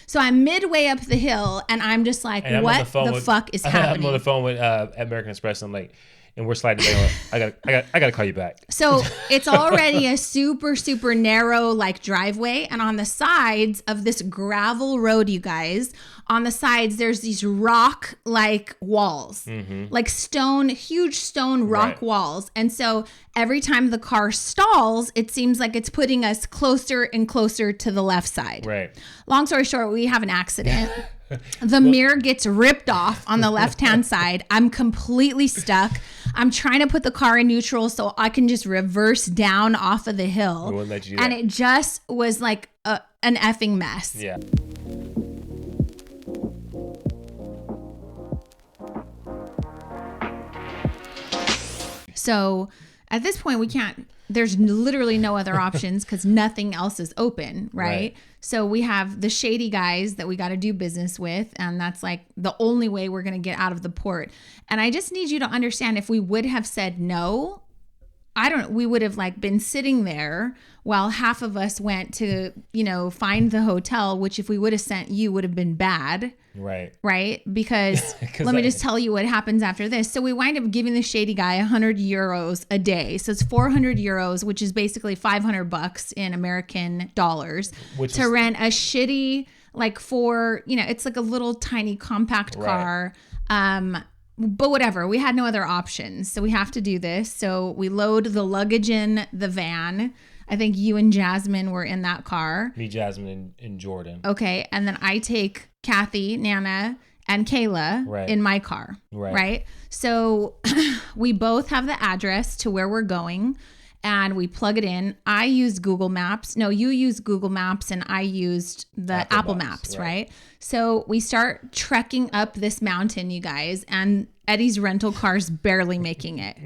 So I'm midway up the hill and I'm just like, what the fuck is happening? I'm on the phone with American Express. I'm like, and we're sliding down. I gotta call you back. So it's already a super, super narrow like driveway. And on the sides of this gravel road, you guys, on the sides, there's these rock like walls, like huge stone rock walls. And so every time the car stalls, it seems like it's putting us closer and closer to the left side. Right. Long story short, we have an accident. The mirror gets ripped off on the left-hand side. I'm completely stuck. I'm trying to put the car in neutral so I can just reverse down off of the hill. Won't let you do and that. it just was like an effing mess. Yeah. So at this point, there's literally no other options because nothing else is open, right? So we have the shady guys that we got to do business with. And that's like the only way we're going to get out of the port. And I just need you to understand, if we would have said no, we would have like been sitting there while half of us went to, find the hotel, which if we would have sent you would have been bad. Right. Because let me just tell you what happens after this. So we wind up giving the shady guy 100 euros a day. So it's 400 euros, which is basically $500 in American dollars to rent a shitty, like it's like a little tiny compact car. But whatever, we had no other options. So we have to do this. So we load the luggage in the van. I think you and Jasmine were in that car. Me, Jasmine, and Jordan. Okay. And then I take Kathy, Nana, and Kayla in my car. Right. So we both have the address to where we're going and we plug it in. I used Google Maps. No, you used Google Maps and I used the Apple Maps, right? So we start trekking up this mountain, you guys, and Eddie's rental car's barely making it.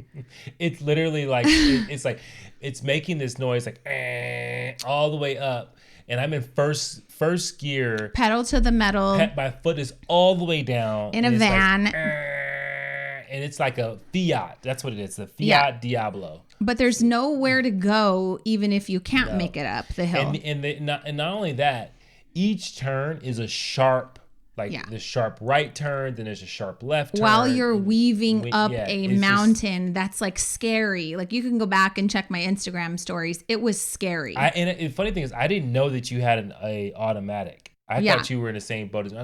It's literally like, it's making this noise like all the way up. And I'm in first gear. Pedal to the metal. My foot is all the way down. In a van. And it's like a Fiat. That's what it is. The Fiat Diablo. But there's nowhere to go even if you can't make it up the hill. And not only that, each turn is a sharp, the sharp right turn, then there's a sharp left turn. While you're weaving up a mountain that's like scary. Like you can go back and check my Instagram stories. It was scary. And the funny thing is, I didn't know that you had an automatic. I thought you were in the same boat as me.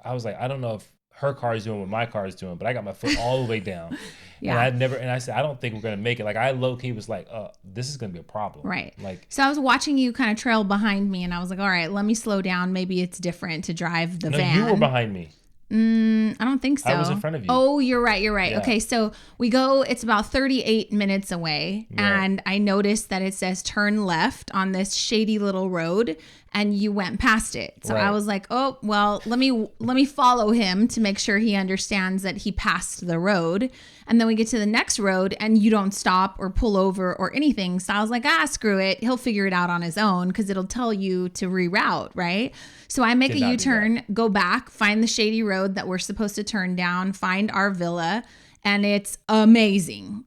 I was like, I don't know if her car is doing what my car is doing, but I got my foot all the way down. And I said, I don't think we're going to make it. Like I low-key was like, this is going to be a problem. Right. So I was watching you kind of trail behind me and I was like, all right, let me slow down. Maybe it's different to drive the van. You were behind me. I don't think so. I was in front of you. Oh, you're right. Yeah. Okay, so we go, it's about 38 minutes away, and I noticed that it says turn left on this shady little road, and you went past it. So I was like, oh, well, let me follow him to make sure he understands that he passed the road. And then we get to the next road and you don't stop or pull over or anything. So I was like, screw it. He'll figure it out on his own because it'll tell you to reroute, right? So I make a U-turn, go back, find the shady road that we're supposed to turn down, find our villa, and it's amazing.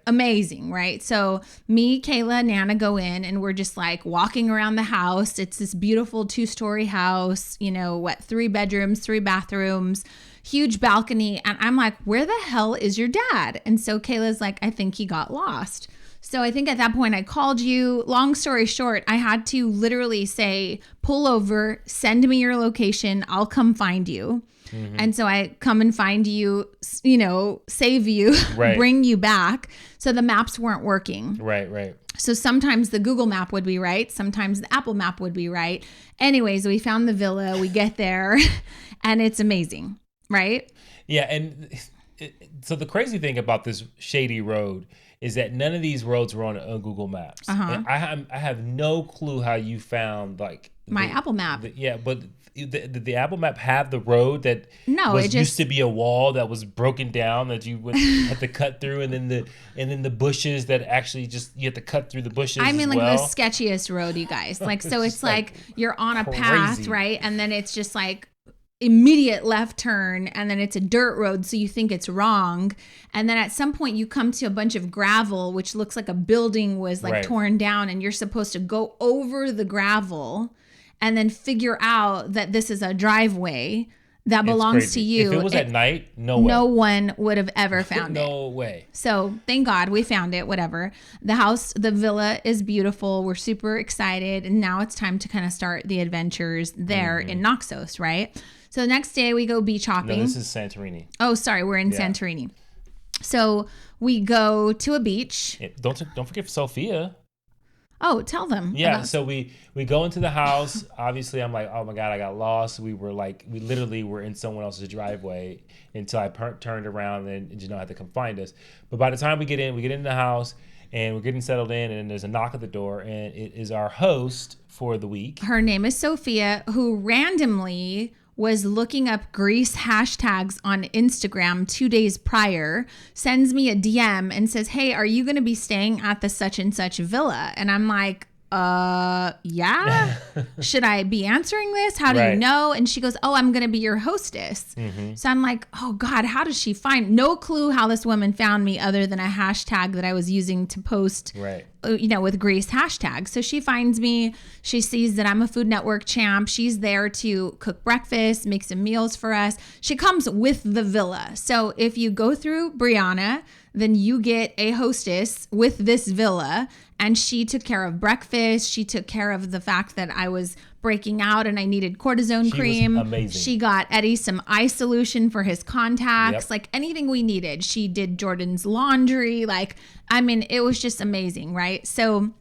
Amazing, right? So me, Kayla, Nana go in and we're just like walking around the house. It's this beautiful 2-story house, 3 bedrooms, 3 bathrooms, huge balcony. And I'm like, where the hell is your dad? And so Kayla's like, I think he got lost. So I think at that point I called you. Long story short, I had to literally say, pull over, send me your location. I'll come find you. Mm-hmm. And so I come and find you, save you, bring you back. So the maps weren't working. Right. So sometimes the Google map would be right. Sometimes the Apple map would be right. Anyways, we found the villa. We get there and it's amazing. Right? Yeah. And so the crazy thing about this shady road is that none of these roads were on Google Maps. And I have no clue how you found my Apple map. But did the Apple map have the road that used to be a wall that was broken down that you had to cut through, and then the bushes that actually just you had to cut through the bushes? I mean, the sketchiest road, you guys. So it's like you're on a path, right? And then it's just like immediate left turn, and then it's a dirt road, so you think it's wrong, and then at some point you come to a bunch of gravel which looks like a building was torn down, and you're supposed to go over the gravel and then figure out that this is a driveway that belongs to you. If it was at night, no way. No one would have ever found it. No way. So thank God we found it, whatever. The villa is beautiful. We're super excited. And now it's time to kind of start the adventures there in Naxos, right? So the next day we go beach hopping. No, this is Santorini. Oh, sorry. We're in Santorini. So we go to a beach. Don't forget Sophia. Oh, tell them. Yeah, so we go into the house. Obviously, I'm like, oh my God, I got lost. We literally were in someone else's driveway until I turned around and Janelle had to come find us. But by the time we get in the house and we're getting settled in, and there's a knock at the door, and it is our host for the week. Her name is Sophia, who randomly was looking up Greece hashtags on Instagram 2 days prior, sends me a DM and says, hey, are you going to be staying at the such and such villa? And I'm like, yeah. Should I be answering this? How do you know? And she goes, oh, I'm going to be your hostess. So I'm like, oh God, how does she find? No clue how this woman found me other than a hashtag that I was using to post, with Greece hashtags. So she finds me. She sees that I'm a Food Network champ. She's there to cook breakfast, make some meals for us. She comes with the villa. So if you go through Brianna, then you get a hostess with this villa. And she took care of breakfast. She took care of the fact that I was breaking out and I needed cortisone cream. Was amazing. She got Eddie some eye solution for his contacts, like anything we needed. She did Jordan's laundry. It was just amazing, right? So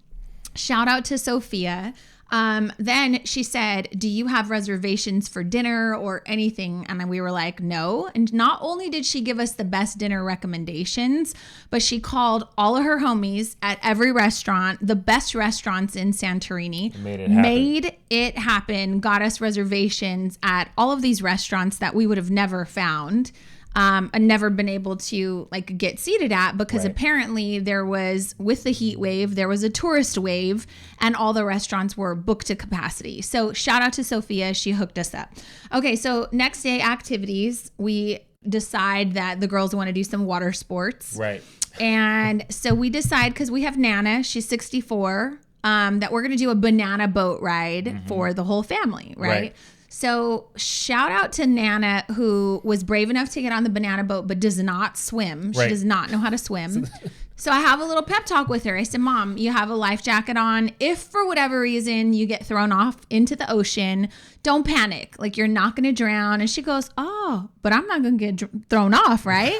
shout out to Sophia. Then she said, do you have reservations for dinner or anything? And we were like, no. And not only did she give us the best dinner recommendations, but she called all of her homies at every restaurant, the best restaurants in Santorini, made it happen, got us reservations at all of these restaurants that we would have never found. And never been able to get seated at because apparently there was, with the heat wave, there was a tourist wave and all the restaurants were booked to capacity. So shout out to Sophia. She hooked us up. Okay. So next day activities, we decide that the girls want to do some water sports. Right. And so we decide, because we have Nana, she's 64, that we're going to do a banana boat ride for the whole family. Right. So shout out to Nana, who was brave enough to get on the banana boat, but does not swim. She does not know how to swim. So I have a little pep talk with her. I said, Mom, you have a life jacket on. If for whatever reason you get thrown off into the ocean, don't panic. You're not going to drown. And she goes, oh, but I'm not going to get thrown off, right?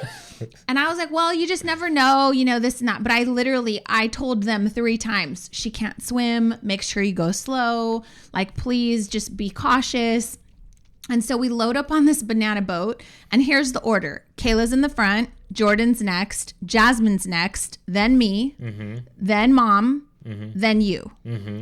And I was like, well, you just never know, this and that. But I told them 3 times, she can't swim. Make sure you go slow. Please just be cautious. And so we load up on this banana boat, and here's the order. Kayla's in the front, Jordan's next, Jasmine's next, then me, then Mom, then you.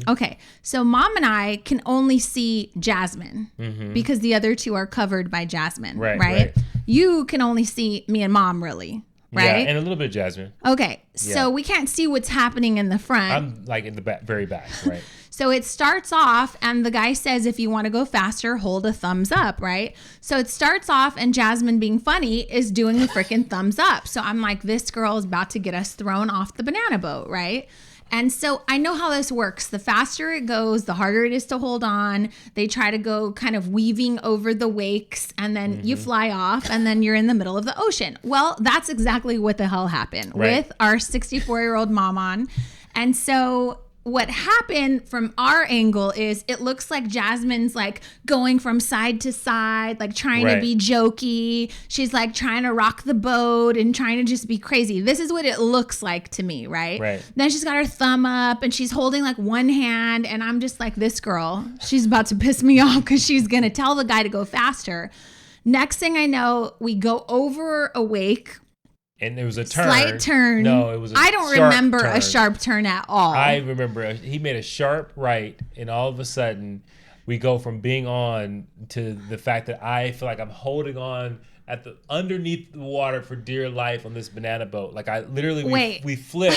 Okay, so Mom and I can only see Jasmine because the other 2 are covered by Jasmine, right? You can only see me and Mom, really. Right? Yeah, and a little bit of Jasmine. Okay, so we can't see what's happening in the front. I'm in the back, very back, right? So it starts off, and the guy says, if you want to go faster, hold a thumbs up, right? So it starts off, and Jasmine, being funny, is doing the freaking thumbs up. So I'm like, this girl is about to get us thrown off the banana boat, right? And so I know how this works. The faster it goes, the harder it is to hold on. They try to go kind of weaving over the wakes, and then you fly off, and then you're in the middle of the ocean. Well, that's exactly what the hell happened with our 64-year-old mom on. And so what happened from our angle is it looks like Jasmine's going from side to side, trying to be jokey. She's trying to rock the boat and trying to just be crazy. This is what it looks like to me, right? Then she's got her thumb up and she's holding one hand, and I'm just like, this girl, she's about to piss me off because she's going to tell the guy to go faster. Next thing I know, we go over a wake. And there was a turn. Slight turn. No, it was I don't remember a sharp turn at all. I remember he made a sharp right, and all of a sudden we go from being on to the fact that I feel like I'm holding on underneath the water for dear life on this banana boat. I literally, we flip,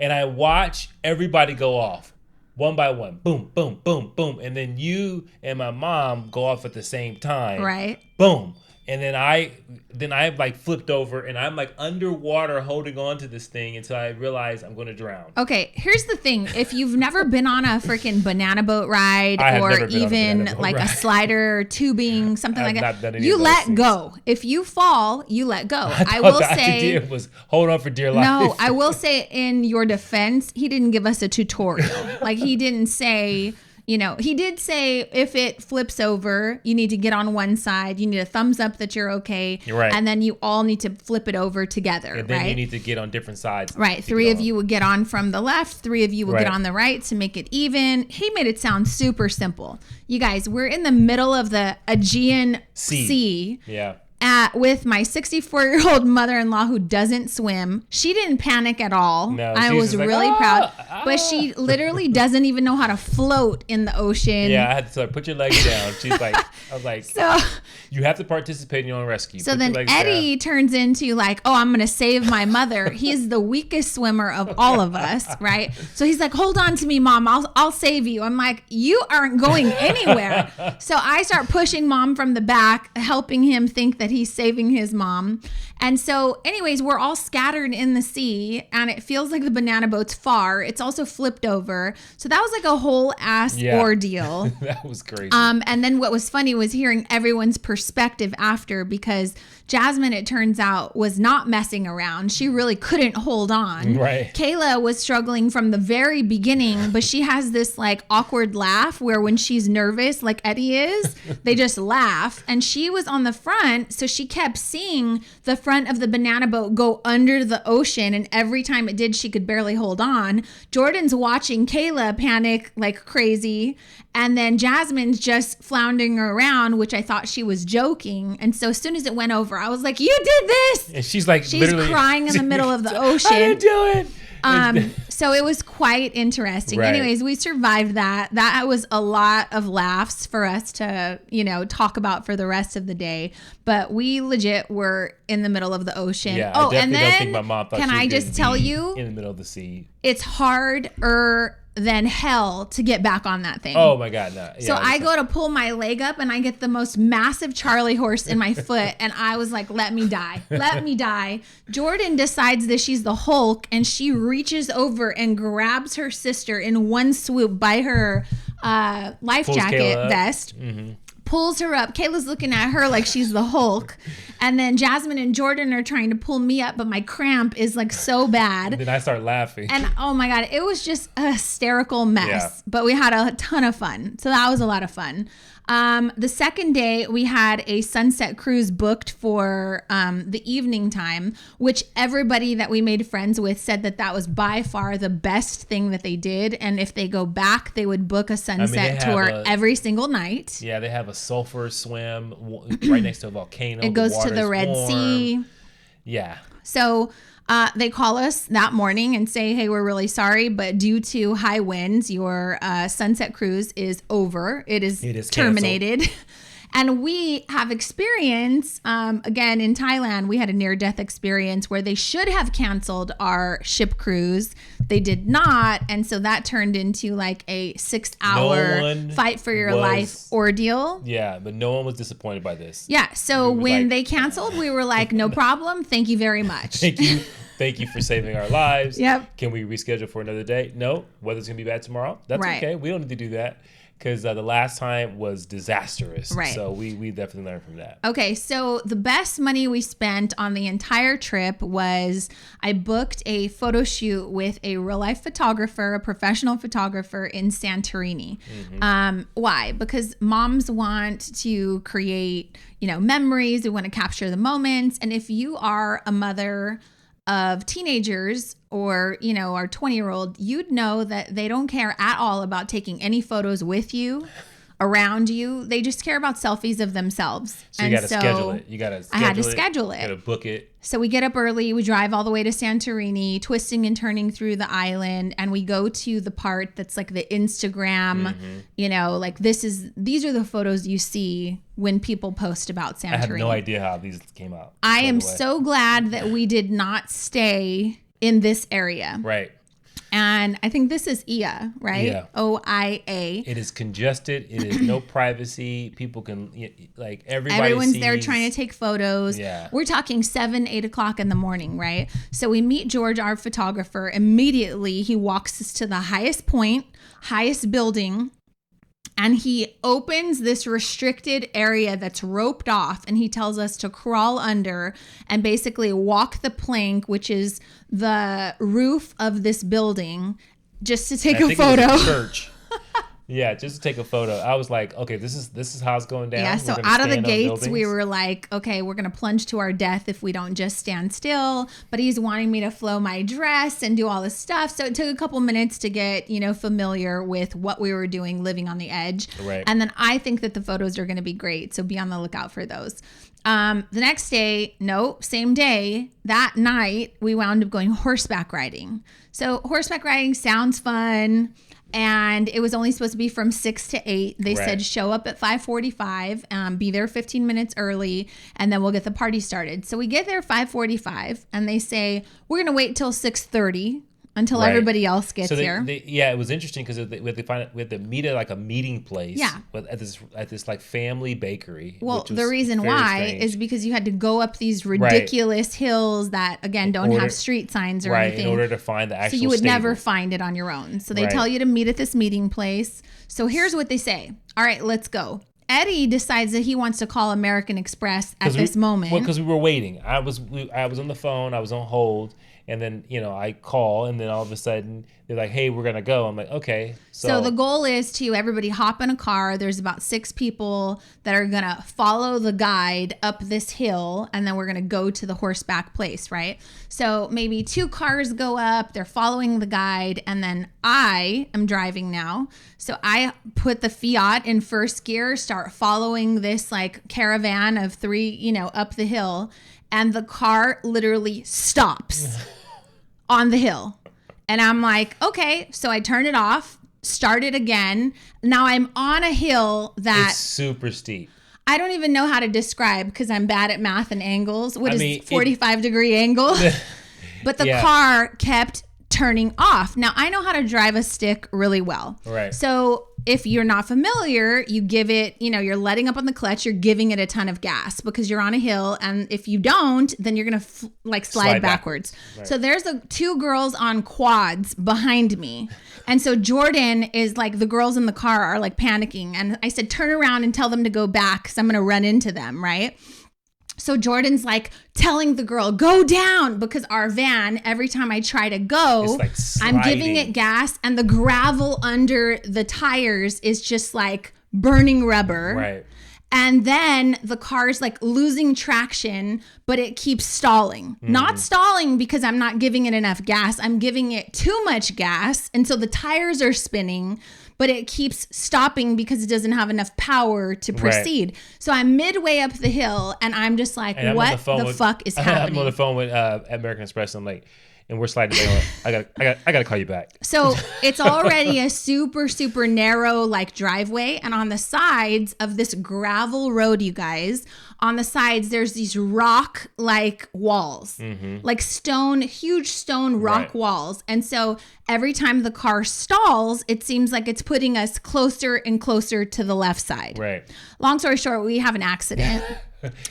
and I watch everybody go off. One by one, boom, boom, boom, boom. And then you and my mom go off at the same time. Right. boom. And then I like flipped over and I'm like underwater holding on to this thing until I realize I'm going to drown. Okay, here's the thing. If you've never been on a freaking banana boat ride or even like a slider, tubing, something like that, you let go. If you fall, you let go. I will say the idea was hold on for dear life. No, I will say in your defense, he didn't give us a tutorial. Like he didn't say... You know, he did say if it flips over, you need to get on one side. You need a thumbs up that you're okay. Right. And then you all need to flip it over together. And then you need to get on different sides. Right. 3 of you would get on from the left. 3 of you would get on the right to make it even. He made it sound super simple. You guys, we're in the middle of the Aegean Sea. Yeah. With my 64-year-old mother-in-law who doesn't swim. She didn't panic at all. No, I was really proud. But she literally doesn't even know how to float in the ocean. Yeah, I had to tell her, put your legs down. She's like, I was like, so, you have to participate in your own rescue. So then Eddie turns into like, oh, I'm going to save my mother. He's the weakest swimmer of all of us, right? So he's like, hold on to me, Mom. I'll save you. I'm like, you aren't going anywhere. So I start pushing Mom from the back, helping him think that he's saving his mom. And so anyways, we're all scattered in the sea and it feels like the banana boat's far. It's also flipped over. So that was like a whole ass ordeal. That was crazy. And then what was funny was hearing everyone's perspective after, because Jasmine, it turns out, was not messing around. She really couldn't hold on. Right. Kayla was struggling from the very beginning, but she has this like awkward laugh where when she's nervous, like Eddie is, they just laugh. And she was on the front, so she kept seeing the front of the banana boat go under the ocean. And every time it did, she could barely hold on. Jordan's watching Kayla panic like crazy. And then Jasmine's just floundering around, which I thought she was joking. And so as soon as it went over, I was like, you did this. And she's like, she's crying in the middle of the ocean. I didn't do it. So it was quite interesting. Right. Anyways, we survived that. That was a lot of laughs for us to, talk about for the rest of the day. But we legit were in the middle of the ocean. Yeah, I definitely don't think my mom thought can she was I just tell you, in the middle of the sea, it's harder than hell to get back on that thing. Oh my God, no. Yeah, so I go to pull my leg up and I get the most massive Charlie horse in my foot and I was like, let me die. Let me die. Jordan decides that she's the Hulk and she reaches over and grabs her sister in one swoop by her life jacket vest. Mm-hmm. Pulls her up. Kayla's looking at her like she's the Hulk. And then Jasmine and Jordan are trying to pull me up, but my cramp is like so bad. And then I start laughing. And oh my God, it was just a hysterical mess. Yeah. But we had a ton of fun. So that was a lot of fun. The second day, we had a sunset cruise booked for the evening time, which everybody that we made friends with said that was by far the best thing that they did. And if they go back, they would book a sunset tour every single night. Yeah, they have a sulfur swim right next to a volcano. It goes to the Red Sea. Yeah. So they call us that morning and say, hey, we're really sorry, but due to high winds, your sunset cruise is over. It is terminated. And we have experience, again, in Thailand, we had a near-death experience where they should have canceled our ship cruise. They did not. And so that turned into like a 6-hour fight for your life ordeal. Yeah, but no one was disappointed by this. Yeah. So when they canceled, we were like, no problem. Thank you very much. Thank you. Thank you for saving our lives. Yep. Can we reschedule for another day? No. Weather's going to be bad tomorrow? That's okay. We don't need to do that. Because the last time was disastrous. Right. So we definitely learned from that. Okay. So the best money we spent on the entire trip was I booked a photo shoot with a real life photographer, a professional photographer in Santorini. Mm-hmm. Why? Because moms want to create, memories. They want to capture the moments. And if you are a mother of teenagers or, our 20-year-old, you'd know that they don't care at all about taking any photos with you, around you. They just care about selfies of themselves. So you got to schedule it. I had to schedule it. You got to book it. So we get up early, we drive all the way to Santorini, twisting and turning through the island, and we go to the part that's like the Instagram, like these are the photos you see when people post about Santorini. I have no idea how these came out. I am so glad that we did not stay in this area. Right. And I think this is IA, right? Yeah. OIA. It is congested. It is no privacy. People can, like, everyone's there trying to take photos. Yeah. We're talking 7, 8 o'clock in the morning, right? So we meet George, our photographer. Immediately, he walks us to the highest point, highest building. And he opens this restricted area that's roped off, and he tells us to crawl under and basically walk the plank, which is the roof of this building, just to take a photo. It was a church. Yeah, just to take a photo. I was like, okay, this is how it's going down. Yeah, so out of the gates, we were like, okay, we're going to plunge to our death if we don't just stand still. But he's wanting me to flow my dress and do all this stuff. So it took a couple minutes to get, familiar with what we were doing living on the edge. Right. And then I think that the photos are going to be great. So be on the lookout for those. The next day, same day, that night, we wound up going horseback riding. So horseback riding sounds fun. And it was only supposed to be from 6 to 8. They said show up at 5:45, be there 15 minutes early, and then we'll get the party started. So we get there 5:45, and they say we're gonna wait till 6:30 until everybody else gets here. Yeah, it was interesting because we had to meet at like a meeting place. Yeah. At this like family bakery. Well, the reason why is because you had to go up these ridiculous hills that again don't have street signs or anything. In order to find the actual So you would stable. never find it on your own. So they tell you to meet at this meeting place. So here's what they say. All right, let's go. Eddie decides that he wants to call American Express at this moment. Well, because we were waiting. I was on the phone. I was on hold. And then, I call, and then all of a sudden they're like, hey, we're going to go. I'm like, okay. So the goal is to everybody hop in a car. There's about 6 people that are going to follow the guide up this hill. And then we're going to go to the horseback place, right? So maybe 2 cars go up. They're following the guide. And then I am driving now. So I put the Fiat in first gear, start following this like caravan of 3, up the hill. And the car literally stops on the hill. And I'm like, okay. So I turn it off, start it again. Now I'm on a hill that's super steep. I don't even know how to describe because I'm bad at math and angles. What is 45-degree angle? But the car kept turning off. Now I know how to drive a stick really well. Right. So if you're not familiar, you give it, you're letting up on the clutch, you're giving it a ton of gas because you're on a hill. And if you don't, then you're going to slide backwards. Right. So there's 2 girls on quads behind me. And so Jordan is like, the girls in the car are like panicking. And I said, turn around and tell them to go back because I'm going to run into them. Right. So Jordan's like telling the girl, go down, because our van, every time I try to go, like I'm giving it gas and the gravel under the tires is just like burning rubber. Right. And then the car's like losing traction, but it keeps stalling. Mm-hmm. Not stalling because I'm not giving it enough gas. I'm giving it too much gas. And so the tires are spinning, but it keeps stopping because it doesn't have enough power to proceed. Right. So I'm midway up the hill and I'm just like, what the fuck is happening? I'm on the phone with American Express. I'm like, and we're sliding down. I gotta call you back. So it's already a super, super narrow like driveway. And on the sides of this gravel road, you guys, on the sides, there's these rock like walls, like huge stone rock walls. And so every time the car stalls, it seems like it's putting us closer and closer to the left side. Right. Long story short, we have an accident.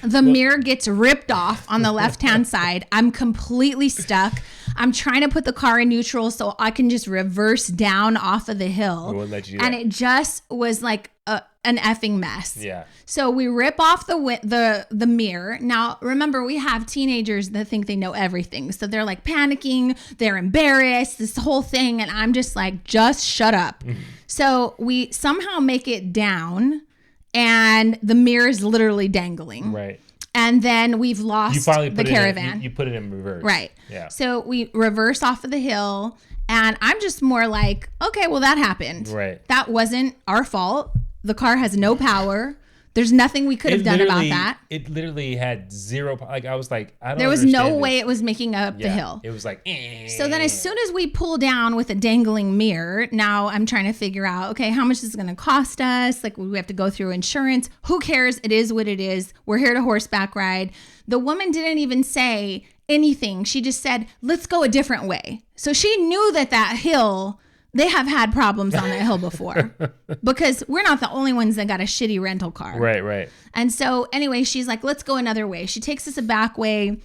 The mirror gets ripped off on the left-hand side. I'm completely stuck. I'm trying to put the car in neutral so I can just reverse down off of the hill. And it just was like an effing mess. Yeah. So we rip off the mirror. Now, remember, we have teenagers that think they know everything. So they're like panicking. They're embarrassed. This whole thing. And I'm just like, just shut up. So we somehow make it down. And the mirror is literally dangling. Right. And then we've lost the caravan. You put it in reverse. Right. Yeah. So we reverse off of the hill. And I'm just more like, okay, well, that happened. Right. That wasn't our fault. The car has no power. There's nothing we could have done about that. It literally had zero. Like I was like, I don't. There was no way it was making up the hill. It was like. So then, as soon as we pull down with a dangling mirror, now I'm trying to figure out, okay, how much is it going to cost us? Like we have to go through insurance. Who cares? It is what it is. We're here to horseback ride. The woman didn't even say, anything. She just said, let's go a different way. So she knew that hill, they have had problems on that hill before because we're not the only ones that got a shitty rental car. Right. And so anyway, she's like, let's go another way. She takes us a back way.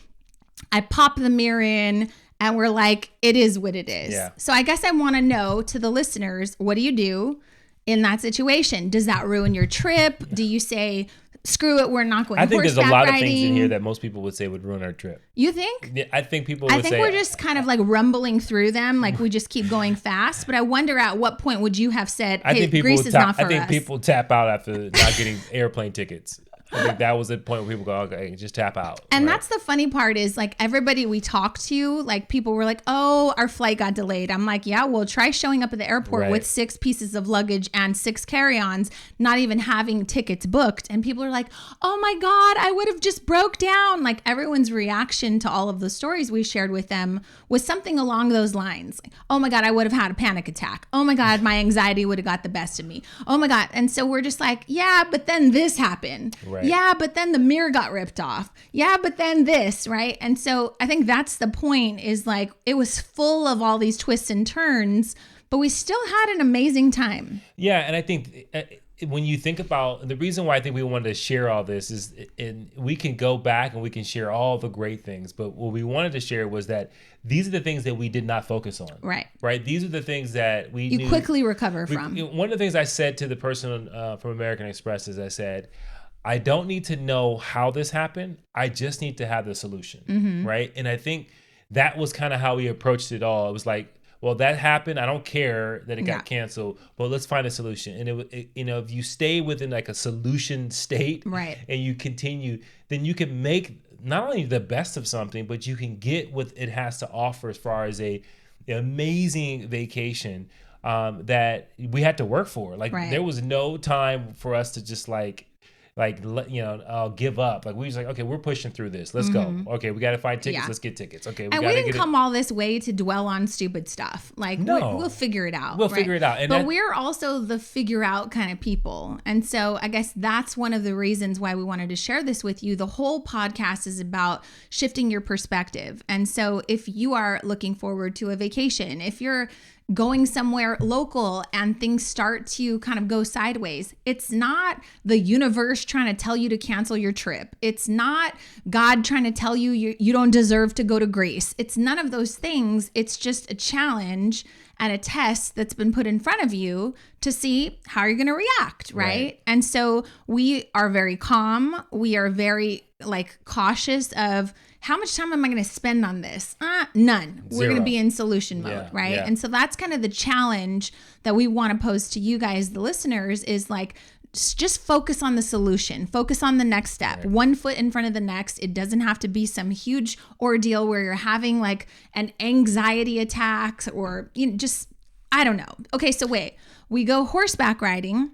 I pop the mirror in and we're like, it is what it is. Yeah. So I guess I want to know to the listeners, what do you do in that situation? Does that ruin your trip? Do you say, screw it, we're not going horseback riding? I think there's a lot of things in here that most people would say would ruin our trip. You think? Yeah, I think people would say... I think we're just kind of like rumbling through them, like we just keep going fast. But I wonder at what point would you have said, hey, Greece is not for us. I think people tap out after not getting airplane tickets. I think that was the point where people go, okay, just tap out. And that's the funny part is like everybody we talked to, like people were like, oh, our flight got delayed. I'm like, yeah, well, try showing up at the airport with 6 pieces of luggage and 6 carry-ons, not even having tickets booked. And people are like, oh my God, I would have just broke down. Like everyone's reaction to all of the stories we shared with them was something along those lines. Like, oh my God, I would have had a panic attack. Oh my God, my anxiety would have got the best of me. Oh my God. And so we're just like, yeah, but then this happened. Right. Yeah, but then the mirror got ripped off. Yeah, but then this, right? And so I think that's the point is like it was full of all these twists and turns, but we still had an amazing time. Yeah, and I think when you think about the reason why I think we wanted to share all this is, and we can go back and we can share all the great things, but what we wanted to share was that these are the things that we did not focus on. Right. These are the things that you knew, quickly recover from. One of the things I said to the person from American Express is I said, I don't need to know how this happened. I just need to have the solution. Right. And I think that was kind of how we approached it all. It was like, well, that happened. I don't care that it got canceled, but let's find a solution. And if you stay within like a solution state, right, and you continue, then you can make not only the best of something, but you can get what it has to offer as far as an amazing vacation that we had to work for. Like there was no time for us to just give up. Like we was like, okay, we're pushing through this. Let's go. Okay, we got to find tickets. Let's get tickets. Okay, we didn't come all this way to dwell on stupid stuff. Like we'll figure it out. We'll figure it out. But we're also the figure out kind of people. And so I guess that's one of the reasons why we wanted to share this with you. The whole podcast is about shifting your perspective. And so if you are looking forward to a vacation, if you're going somewhere local and things start to kind of go sideways, it's not the universe trying to tell you to cancel your trip. It's not God trying to tell you you don't deserve to go to Greece. It's none of those things. It's just a challenge and a test that's been put in front of you to see how you're going to react, right? And so we are very calm. We are very cautious of how much time am I going to spend on this? None. We're going to be in solution mode, right? Yeah. And so that's kind of the challenge that we want to pose to you guys, the listeners, is like, just focus on the solution. Focus on the next step. Right. One foot in front of the next. It doesn't have to be some huge ordeal where you're having like an anxiety attack or I don't know. Okay, so wait. We go horseback riding.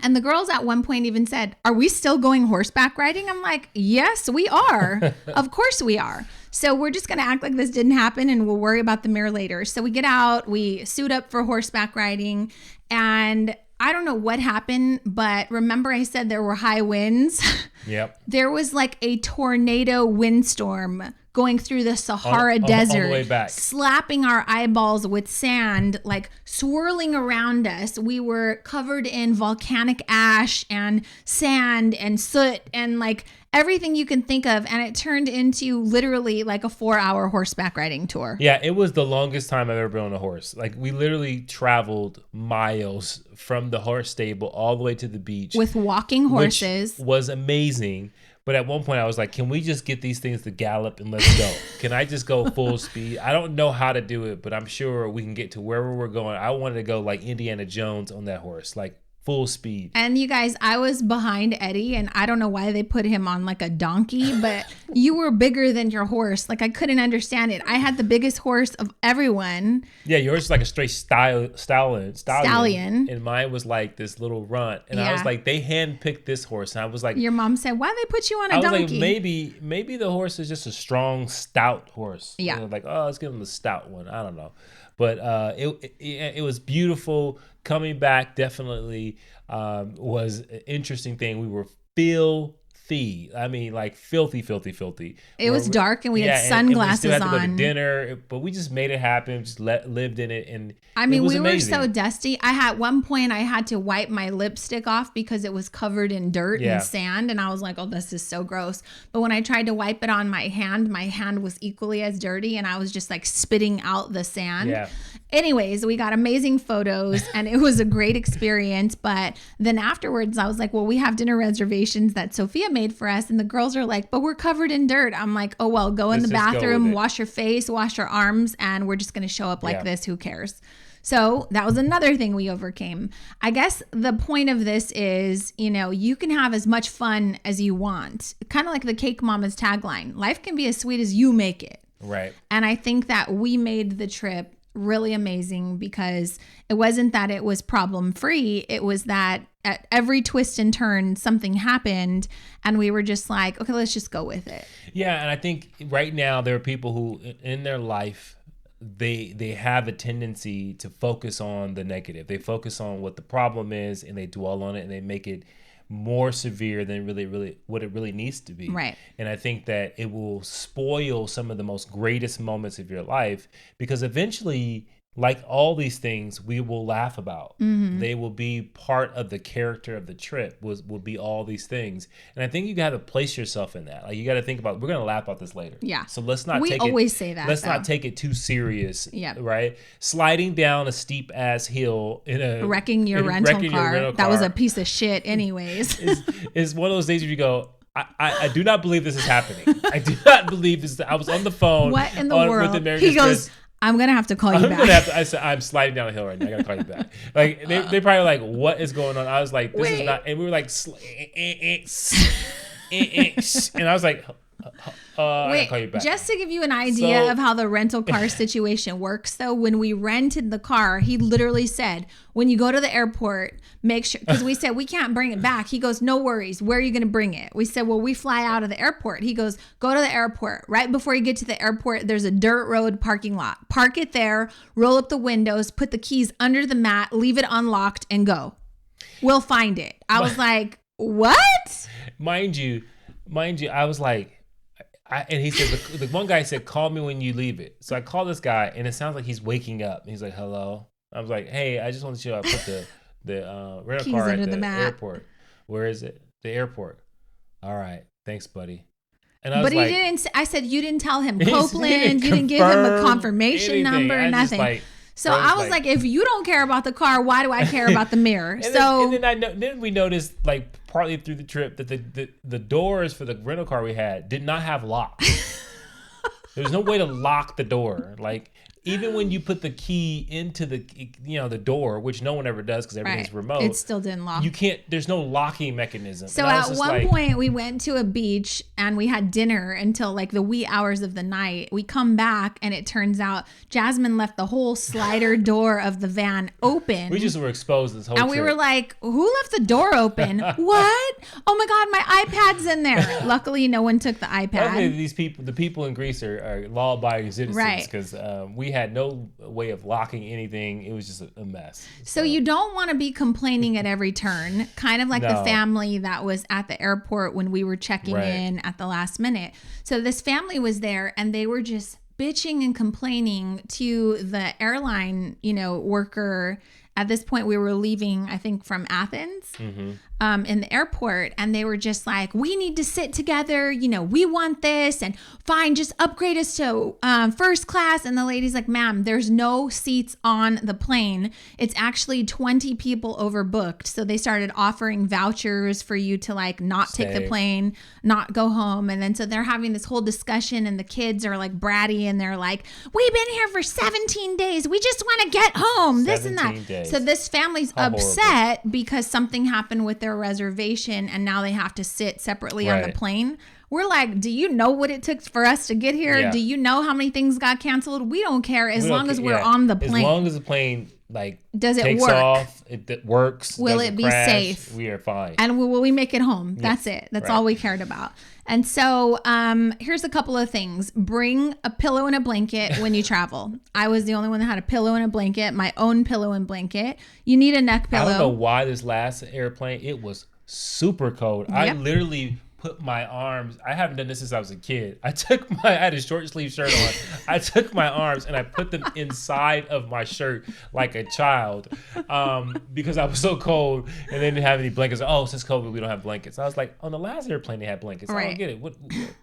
And the girls at one point even said, are we still going horseback riding? I'm like, yes, we are. Of course we are. So we're just going to act like this didn't happen and we'll worry about the mirror later. So we get out, we suit up for horseback riding, and I don't know what happened, but remember I said there were high winds? Yep. There was like a tornado windstorm going through the Sahara Desert, all the way back, slapping our eyeballs with sand, like swirling around us. We were covered in volcanic ash and sand and soot and like everything you can think of. And it turned into literally like a 4-hour horseback riding tour. Yeah, it was the longest time I've ever been on a horse. Like we literally traveled miles from the horse stable all the way to the beach. With walking horses. Which was amazing. But at one point I was like, can we just get these things to gallop and let's go? Can I just go full speed? I don't know how to do it, but I'm sure we can get to wherever we're going. I wanted to go like Indiana Jones on that horse, like full speed. And you guys, I was behind Eddie, and I don't know why they put him on like a donkey, but you were bigger than your horse. Like I couldn't understand it. I had the biggest horse of everyone. Yeah, yours is like a straight stallion. And mine was like this little runt. And I was like, they handpicked this horse. And I was like, your mom said, why they put you on a donkey? I was like, maybe the horse is just a strong, stout horse. Yeah. You know, like, oh, let's give him the stout one. I don't know. But it was beautiful. Coming back definitely was an interesting thing. We were I mean, like filthy. It was dark and we had sunglasses and we still had to on. go to dinner, but we just made it happen. Just lived in it, and I mean, it was we amazing. were so dusty. At one point I had to wipe my lipstick off because it was covered in dirt and sand, and I was like, "Oh, this is so gross." But when I tried to wipe it on my hand was equally as dirty, and I was just like spitting out the sand. Yeah. Anyways, we got amazing photos and it was a great experience. But then afterwards I was like, well, we have dinner reservations that Sophia made for us. And the girls are like, but we're covered in dirt. I'm like, oh, well, go in the bathroom, wash your face, wash your arms, and we're just going to show up like this. Who cares? So that was another thing we overcame. I guess the point of this is, you can have as much fun as you want. Kind of like the Cake Mama's tagline. Life can be as sweet as you make it. Right. And I think that we made the trip really amazing because it wasn't that it was problem free. It was that at every twist and turn, something happened and we were just like, okay, let's just go with it. Yeah. And I think right now there are people who in their life, they have a tendency to focus on the negative. They focus on what the problem is and they dwell on it and they make it more severe than really what it really needs to be. Right. And I think that it will spoil some of the most greatest moments of your life because eventually, like all these things, we will laugh about. Mm-hmm. They will be part of the character of the trip. Will be all these things, and I think you got to place yourself in that. Like you got to think about, we're gonna laugh about this later. Yeah. So let's not. We always say that. Let's not take it too serious. Yeah. Right. Sliding down a steep ass hill wrecking your rental car. That was a piece of shit, anyways. is one of those days where you go, I do not believe this is happening. I do not believe this. I was on the phone. What in the world? With the he goes, I'm going to have to call you back. I said, I'm sliding down a hill right now. I got to call you back. Like, they probably like, what is going on? I was like, this is not. And we were like, and I was like, I call you back. Just to give you an idea of how the rental car situation works, though, when we rented the car, he literally said, when you go to the airport, make sure, because we said we can't bring it back. He goes, no worries. Where are you going to bring it? We said, well, we fly out of the airport. He goes, go to the airport. Right before you get to the airport, there's a dirt road parking lot. Park it there, roll up the windows, put the keys under the mat, leave it unlocked, and go. We'll find it. I was like, what? Mind you, I was like, and he said, the one guy said, call me when you leave it. So I call this guy, and it sounds like he's waking up. He's like, hello. I was like, hey, I just want to show I put the rental car at the airport. Where is it? The airport. All right. Thanks, buddy. And I was like, he didn't. I said, you didn't tell him Copeland. You didn't give him a confirmation number, nothing. So I was like, if you don't care about the car, why do I care about the mirror? Then we noticed, like, partly through the trip that the doors for the rental car we had did not have locks. There's no way to lock the door. Like, even when you put the key into the door, which no one ever does because everything's remote, it still didn't lock. You can't. There's no locking mechanism. So at one point, we went to a beach and we had dinner until like the wee hours of the night. We come back and it turns out Jasmine left the whole slider door of the van open. We just were exposed this whole trip. And we were like, who left the door open? What? Oh my God, my iPad's in there. Luckily, no one took the iPad. Luckily, the people in Greece are law-abiding citizens because we had no way of locking anything. It was just a mess. So you don't want to be complaining at every turn, kind of like the family that was at the airport when we were checking in at the last minute. So this family was there and they were just bitching and complaining to the airline, worker. At this point, we were leaving, I think, from Athens in the airport. And they were just like, we need to sit together. We want this. And fine, just upgrade us to first class. And the lady's like, ma'am, there's no seats on the plane. It's actually 20 people overbooked. So they started offering vouchers for you to like not take the plane, not go home. And then so they're having this whole discussion and the kids are like bratty and they're like, we've been here for 17 days. We just want to get home. This and that. So this family's upset because something happened with their reservation and now they have to sit separately on the plane. We're like, do you know what it took for us to get here? Yeah. Do you know how many things got canceled? We don't care as long as we're on the plane. As long as the plane does it takes work? Off, it works. Will it be safe? We are fine. And will we make it home? That's it. That's all we cared about. And so here's a couple of things. Bring a pillow and a blanket when you travel. I was the only one that had a pillow and a blanket, my own pillow and blanket. You need a neck pillow. I don't know why this last airplane, it was super cold. Yep. I literally put my arms. I haven't done this since I was a kid. I had a short sleeve shirt on. I took my arms and I put them inside of my shirt like a child, because I was so cold and they didn't have any blankets. Oh, since COVID we don't have blankets. I was like, on the last airplane they had blankets. Right. I don't get it. What?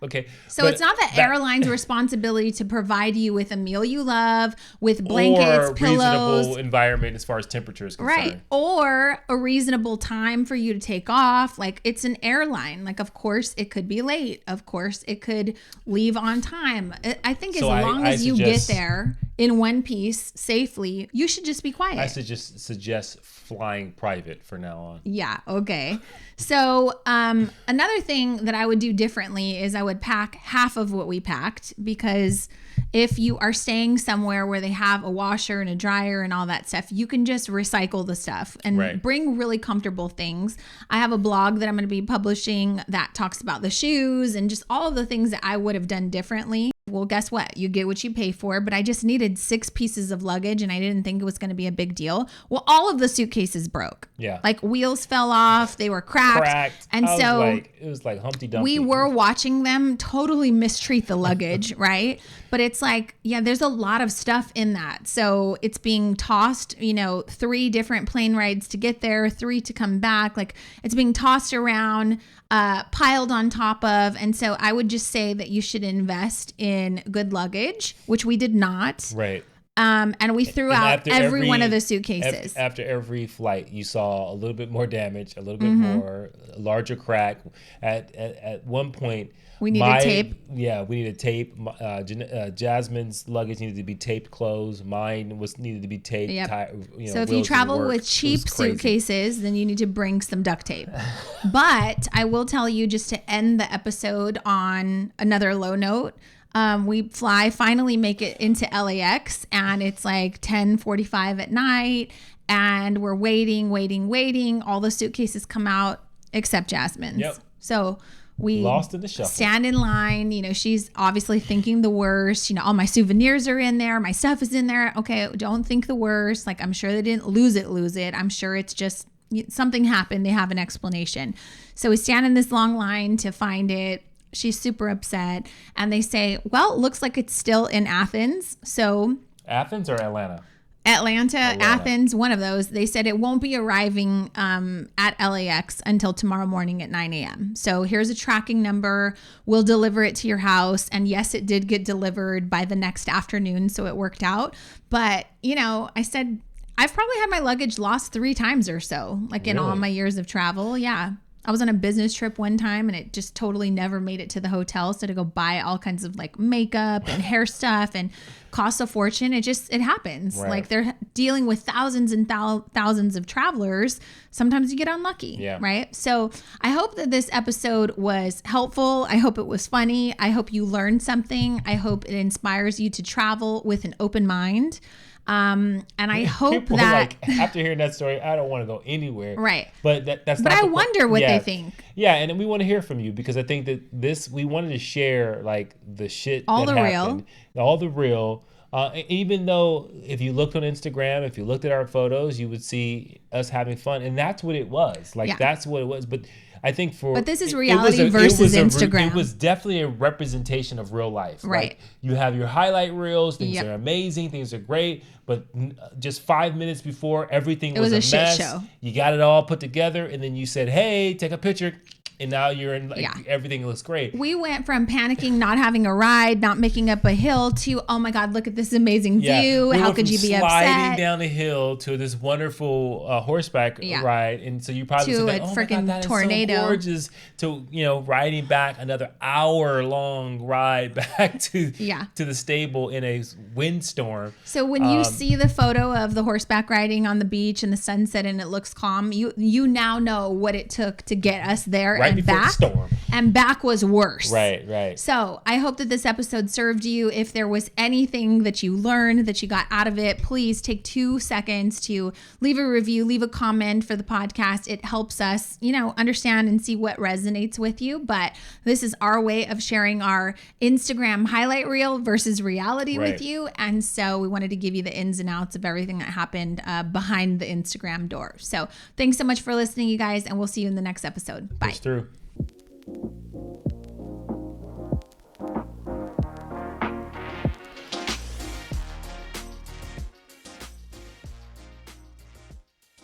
Okay. So it's not the airline's responsibility to provide you with a meal you love, with blankets, or pillows, reasonable environment as far as temperature is concerned. Right. Or a reasonable time for you to take off. Like, it's an airline. Like, of course it could be late. Of course it could leave on time. I think as long as you get there in one piece safely, you should just be quiet. I suggest flying private for now on. Yeah. Okay. So another thing that I would do differently is I would pack half of what we packed, because if you are staying somewhere where they have a washer and a dryer and all that stuff, you can just recycle the stuff and bring really comfortable things. I have a blog that I'm going to be publishing that talks about the shoes and just all of the things that I would have done differently. Well, guess what? You get what you pay for, but I just needed 6 pieces of luggage and I didn't think it was going to be a big deal. Well, all of the suitcases broke. Yeah. Like, wheels fell off, they were cracked. And so it was like Humpty Dumpty. We were watching them totally mistreat the luggage, right? But it's like, yeah, there's a lot of stuff in that. So it's being tossed, 3 different plane rides to get there, 3 to come back. Like, it's being tossed around, piled on top of. And so I would just say that you should invest in good luggage, which we did not. Right. And we threw out every one of the suitcases. After every flight, you saw a little bit more damage, a little bit more, a larger crack. At one point, we needed tape. Yeah, we needed tape. Jasmine's luggage needed to be taped closed. Mine needed to be taped. Yep. So if you travel with cheap suitcases, then you need to bring some duct tape. But I will tell you, just to end the episode on another low note, we finally make it into LAX, and it's like 10:45 at night, and we're waiting. All the suitcases come out except Jasmine's. Yep. So we lost in the shuffle. Stand in line. She's obviously thinking the worst. All my souvenirs are in there. My stuff is in there. Okay, don't think the worst. Like, I'm sure they didn't lose it. I'm sure it's just something happened. They have an explanation. So we stand in this long line to find it. She's super upset. And they say, well, it looks like it's still in Athens. So Athens or Atlanta? Atlanta, Athens, one of those. They said it won't be arriving at LAX until tomorrow morning at 9 a.m. So here's a tracking number. We'll deliver it to your house. And yes, it did get delivered by the next afternoon, so it worked out. But, I said, I've probably had my luggage lost 3 times or so, like in all my years of travel. Yeah. I was on a business trip one time and it just totally never made it to the hotel. So to go buy all kinds of like makeup and hair stuff and costs a fortune. It happens. Right. Like, they're dealing with thousands and thousands of travelers. Sometimes you get unlucky. Yeah. Right. So I hope that this episode was helpful. I hope it was funny. I hope you learned something. I hope it inspires you to travel with an open mind. And I hope that after hearing that story, I don't want to go anywhere. Right. But that's. But I wonder what they think. Yeah, and we want to hear from you, because I think that we wanted to share like the shit, all the real. Even though if you looked on Instagram, if you looked at our photos, you would see us having fun, and that's what it was. Like, that's what it was. But I think but this is reality versus Instagram. It was definitely a representation of real life. Right. Like, you have your highlight reels. Things are amazing. Things are great. But just 5 minutes before, everything was a mess. Shit show. You got it all put together, and then you said, "Hey, take a picture." And now you're in, everything looks great. We went from panicking, not having a ride, not making up a hill, to, oh my God, look at this amazing view. How could you be upset? Sliding down the hill to this wonderful horseback ride. And so you probably said, oh my God, that tornado. Is so gorgeous. To, riding back another hour-long ride back to the stable in a windstorm. So when you see the photo of the horseback riding on the beach and the sunset and it looks calm, you now know what it took to get us there. Right before the storm. And back was worse. Right. So I hope that this episode served you. If there was anything that you learned, that you got out of it, please take 2 seconds to leave a review, leave a comment for the podcast. It helps us, understand and see what resonates with you. But this is our way of sharing our Instagram highlight reel versus reality with you. And so we wanted to give you the ins and outs of everything that happened behind the Instagram door. So thanks so much for listening, you guys, and we'll see you in the next episode. Bye.